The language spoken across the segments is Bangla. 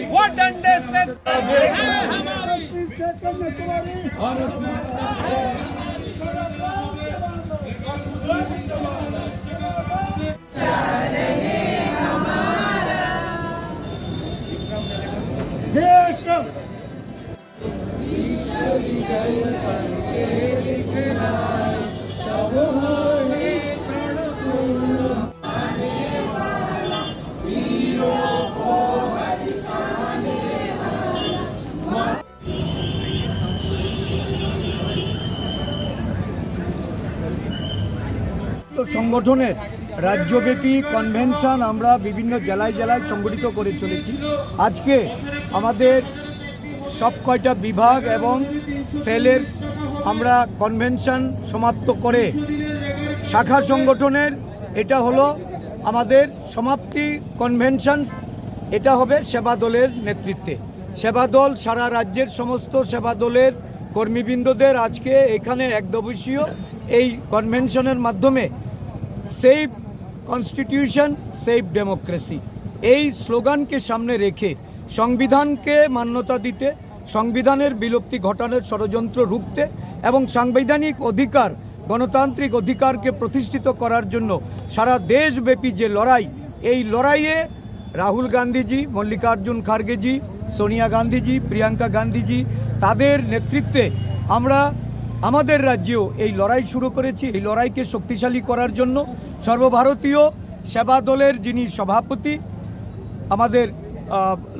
What डंडे से हमारी देश সংগঠনের রাজ্যব্যাপী কনভেনশন আমরা বিভিন্ন জেলায় জেলায় সংগঠিত করে চলেছি। আজকে আমাদের সব কয়টা বিভাগ এবং সেলের আমরা কনভেনশন সমাপ্ত করে শাখা সংগঠনের এটা হলো আমাদের সমাপ্তি কনভেনশন। এটা হবে সেবা দলের নেতৃত্বে। সেবা দল সারা রাজ্যের সমস্ত সেবা দলের কর্মীবৃন্দদের আজকে এখানে একদিবসীয় এই কনভেনশনের মাধ্যমে সেভ কনস্টিটিউশন সেভ ডেমোক্রেসি এই স্লোগানকে সামনে রেখে সংবিধানকে মান্যতা দিতে, সংবিধানের বিলুপ্তি ঘটানোর ষড়যন্ত্র রুখতে এবং সাংবিধানিক অধিকার গণতান্ত্রিক অধিকারকে প্রতিষ্ঠিত করার জন্য সারা দেশব্যাপী যে লড়াই, এই লড়াইয়ে রাহুল গান্ধীজি, মল্লিকার্জুন খার্গেজি, সোনিয়া গান্ধীজি, প্রিয়াঙ্কা গান্ধীজি তাদের নেতৃত্বে আমরা আমাদের রাজ্যেও এই লড়াই শুরু করেছি। এই লড়াইকে শক্তিশালী করার জন্য সর্বভারতীয় সেবা দলের যিনি সভাপতি আমাদের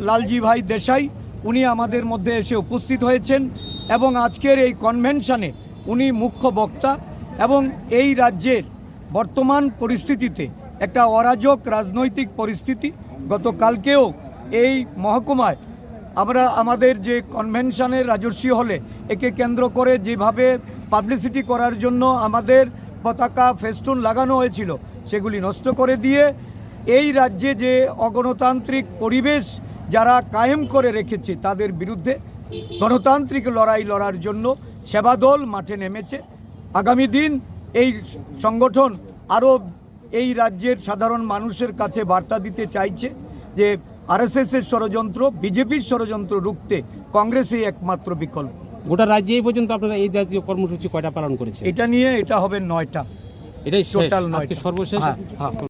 লালজি ভাই দেশাই, উনি আমাদের মধ্যে এসে উপস্থিত হয়েছেন এবং আজকের এই কনভেনশনে উনি মুখ্য বক্তা। এবং এই রাজ্যের বর্তমান পরিস্থিতিতে একটা অরাজক রাজনৈতিক পরিস্থিতি, গতকালকেও এই মহকুমায় আমরা আমাদের যে কনভেনশনের রাজস্বী হলে একে কেন্দ্র করে যেভাবে পাবলিসিটি করার জন্য আমাদের পতাকা ফেস্টুন লাগানো হয়েছিল সেগুলি নষ্ট করে দিয়ে এই রাজ্যে যে অগণতান্ত্রিক পরিবেশ যারা কায়েম করে রেখেছে তাদের বিরুদ্ধে গণতান্ত্রিক লড়াই লড়ার জন্য সেবা দল মাঠে নেমেছে। আগামী দিন এই সংগঠন আরও এই রাজ্যের সাধারণ মানুষের কাছে বার্তা দিতে চাইছে যে আরএসএসের ষড়যন্ত্র, বিজেপির ষড়যন্ত্র রুখতে কংগ্রেসই একমাত্র বিকল্প। গোটা রাজ্যে এই পর্যন্ত আপনারা এই জাতীয় কর্মসূচি কয়টা পালন করেছে? এটা নিয়ে এটা হবে 9টা, এটাই টোটাল 9টা সর্বশেষ। হ্যাঁ।